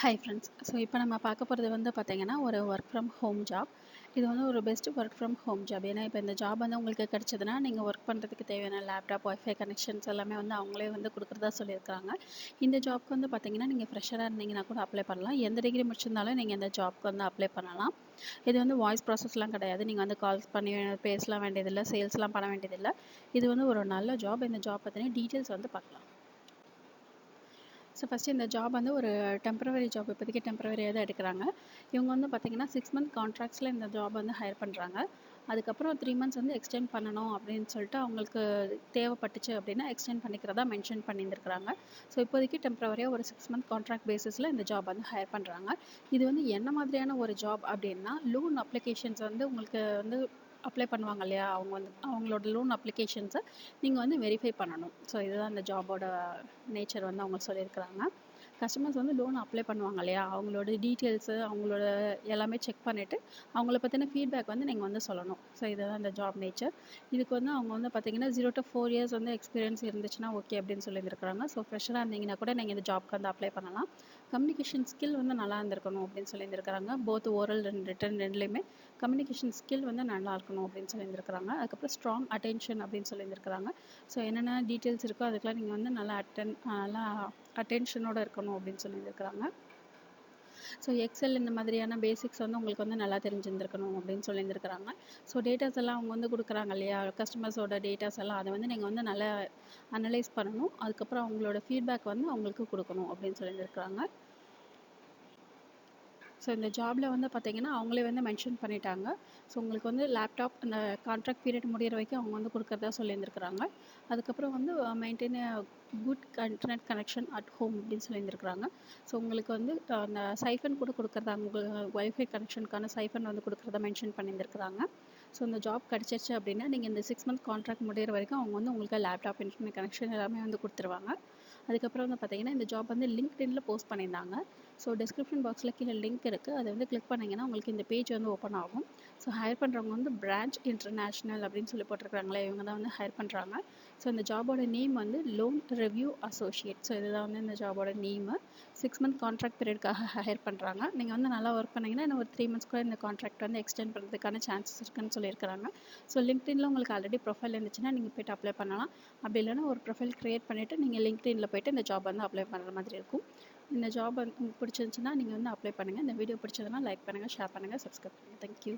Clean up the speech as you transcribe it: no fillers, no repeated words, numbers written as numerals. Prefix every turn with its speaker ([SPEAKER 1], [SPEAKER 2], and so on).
[SPEAKER 1] Hi friends. இப்போ நம்ம பார்க்க போகிறது வந்து பார்த்தீங்கன்னா ஒரு ஒர்க் ஃப்ரம் ஹோம் ஜாப். இது வந்து ஒரு best work from home job. ஏன்னா இப்போ இந்த ஜாப் வந்து உங்களுக்கு கிடைச்சதுன்னா நீங்கள் ஒர்க் பண்ணுறதுக்கு தேவையான லேப்டாப், ஒய்ஃபை கனெக்ஷன்ஸ் எல்லாமே வந்து அவங்களே வந்து கொடுக்குறதா சொல்லியிருக்காங்க. இந்த ஜாப்க்கு வந்து பார்த்தீங்கன்னா நீங்கள் ஃப்ரெஷராக இருந்தீங்கன்னா கூட அப்ளை பண்ணலாம். எந்த டிகிரி முடிச்சிருந்தாலும் நீங்கள் இந்த ஜாப்க்கு வந்து அப்ளை பண்ணலாம். இது வந்து வாய்ஸ் ப்ராசஸ்லாம் கிடையாது. நீங்கள் வந்து கால்ஸ் பண்ணி பேசலாம் வேண்டியதில்லை, சேல்ஸ்லாம் பண்ண வேண்டியதில்லை. இது வந்து ஒரு நல்ல ஜாப். இந்த ஜாப் பற்றின டீட்டெயில்ஸ் வந்து பார்க்கலாம். ஃபஸ்ட்டு இந்த ஜாப் வந்து ஒரு டெம்பரவரி ஜாப், இப்போதைக்கு டெம்பரவரியாக தான் எடுக்கிறாங்க. இவங்க வந்து பார்த்திங்கன்னா 6 மந்த் கான்ட்ராக்ட்ஸில் இந்த ஜாப் வந்து ஹையர் பண்ணுறாங்க. அதுக்கப்புறம் 3 மந்த்ஸ் வந்து எக்ஸ்டெண்ட் பண்ணணும் அப்படின்னு சொல்லிட்டு அவங்களுக்கு தேவைப்பட்டுச்சு அப்படின்னா எக்ஸ்டெண்ட் பண்ணிக்கிறதா மென்ஷன் பண்ணியிருந்துருக்காங்க. இப்போதைக்கு டெம்பரவரியாக ஒரு 6 மந்த் கான்ட்ராக்ட் பேசிஸில் இந்த ஜாப் வந்து ஹையர் பண்ணுறாங்க. இது வந்து என்ன மாதிரியான ஒரு ஜாப் அப்படின்னா, லோன் அப்ளிகேஷன்ஸ் வந்து உங்களுக்கு வந்து அப்ளை பண்ணுவாங்க இல்லையா, அவங்க வந்து அவங்களோட லோன் அப்ளிகேஷன்ஸை நீங்கள் வந்து வெரிஃபை பண்ணணும். இதுதான் இந்த ஜாபோட நேச்சர் வந்து அவங்க சொல்லியிருக்கிறாங்க. கஸ்டமர்ஸ் வந்து லோன் அப்ளை பண்ணுவாங்க இல்லையா, அவங்களோட டீட்டெயில்ஸு அவங்களோட எல்லாமே செக் பண்ணிவிட்டு அவங்கள பற்றின ஃபீட்பேக் வந்து நீங்கள் வந்து சொல்லணும். இதுதான் இந்த ஜாப் நேச்சர். இதுக்கு வந்து அவங்க வந்து பார்த்தீங்கன்னா 0 to 4 இயர்ஸ் வந்து எக்ஸ்பீரியன்ஸ் இருந்துச்சுன்னா ஓகே அப்படின்னு சொல்லியிருக்கிறாங்க. ஃப்ரெஷராக இருந்தீங்கன்னா கூட நீங்கள் இந்த ஜாப்க்கு வந்து அப்ளை பண்ணலாம். கம்யூனிகேஷன் ஸ்கில் வந்து நல்லா இருந்திருக்கணும் அப்படின்னு சொல்லியிருக்கிறாங்க. போத் ஓரல் அண்ட் ரிட்டன் ரெண்டுலேயுமே கம்யூனிகேஷன் ஸ்கில் வந்து நல்லா இருக்கணும் அப்படின்னு சொல்லியிருக்கிறாங்க. அதுக்கப்புறம் ஸ்ட்ராங் அட்டென்ஷன் அப்படின்னு சொல்லியிருக்கிறாங்க. என்னென்ன டீட்டெயில்ஸ் இருக்கோ அதுக்கெலாம் நீங்கள் வந்து நல்லா அட்டென்ஷனோடு இருக்கணும் அப்படின்னு சொல்லியிருக்கிறாங்க. எக்ஸல் இந்த மாதிரியான பேசிக்ஸ் வந்து உங்களுக்கு வந்து நல்லா தெரிஞ்சிருந்துருக்கணும் அப்படின்னு சொல்லியிருக்கிறாங்க. டேட்டாஸ் எல்லாம் அவங்க வந்து கொடுக்குறாங்க இல்லையா, கஸ்டமர்ஸோட டேட்டாஸ் எல்லாம் அதை வந்து நீங்கள் வந்து நல்லா அனலைஸ் பண்ணணும். அதுக்கப்புறம் அவங்களோட ஃபீட்பேக் வந்து அவங்களுக்கு கொடுக்கணும் அப்படின்னு சொல்லியிருக்கிறாங்க. இந்த ஜாபில் வந்து பார்த்திங்கன்னா அவங்களே வந்து மென்ஷன் பண்ணிட்டாங்க. உங்களுக்கு வந்து லேப்டாப் அந்த கான்ட்ராக்ட் பீரியட் முடிகிற வரைக்கும் அவங்க வந்து கொடுக்குறதா சொல்லியிருந்துருக்குறாங்க. அதுக்கப்புறம் வந்து maintain good internet connection at home அப்படின்னு சொல்லியிருந்துருக்குறாங்க. உங்களுக்கு வந்து அந்த சைஃபன் கூட கொடுக்குறதா, உங்கள் ஒய்ஃபை கனெக்ஷனுக்கான சைஃபன் வந்து கொடுக்குறதா மென்ஷன் பண்ணியிருந்துருக்குறாங்க. இந்த ஜாப் கிடச்சிருச்சு அப்படின்னா நீங்கள் இந்த 6 மந்த் கான்ட்ராக்ட் முடிகிற வரைக்கும் அவங்க வந்து உங்களுக்கு லேப்டாப், இன்டர்நெட் கனெக்ஷன் எல்லாமே வந்து கொடுத்துருவாங்க. அதுக்கப்புறம் வந்து பார்த்திங்கன்னா இந்த ஜாப் வந்து லிங்க்டின்ல போஸ்ட் பண்ணியிருந்தாங்க. டிஸ்கிரிப்ஷன் பாக்ஸில் கீழே லிங்க் இருக்குது, அதை வந்து கிளிக் பண்ணிங்கன்னா உங்களுக்கு இந்த பேஜ் வந்து ஓப்பன் ஆகும். ஹையர் பண்ணுறவங்க வந்து பிரான்ச் இன்டர்நேஷ்னல் அப்படின்னு சொல்லி போட்டிருக்காங்களே, இவங்க தான் வந்து ஹையர் பண்ணுறாங்க. இந்த ஜாபோட நேம் வந்து லோன் ரிவ்யூ அசோசியேட். இதுதான் வந்து இந்த ஜாபோட நேமு. 6 மந்த் கான்ட்ராக்ட் பீரியடுக்காக ஹையர் பண்ணுறாங்க. நீங்கள் வந்து நல்லா ஒர்க் பண்ணிங்கன்னா இன்னும் ஒரு 3 மந்த்ஸ் கூட இந்த கான்ட்ராக்ட் வந்து எக்ஸ்டெண்ட் பண்ணுறதுக்கான சான்சஸ் இருக்குன்னு சொல்லியிருக்கிறாங்க. லிங்க்டின்ல உங்களுக்கு ஆல்ரெடி ப்ரொஃபைல் இருந்துச்சுன்னா நீங்கள் போய்ட்டு அப்ளை பண்ணலாம். அப்படி இல்லைன்னா ஒரு ப்ரொஃபைல் க்ரியேட் பண்ணிவிட்டு நீங்கள் லிங்க்டின்ல போய்ட்டு இந்த ஜாப் வந்து அப்ளை பண்ணுற மாதிரி இருக்கும். இந்த ஜாப் வந்து உங்களுக்கு பிடிச்சிருந்துச்சுன்னா நீங்கள் வந்து அப்ளை பண்ணுங்கள். இந்த வீடியோ பிடிச்சதுன்னா லைக் பண்ணுங்கள், ஷேர் பண்ணுங்கள், சப்ஸ்கிரைப் பண்ணுங்கள். தேங்க்யூ.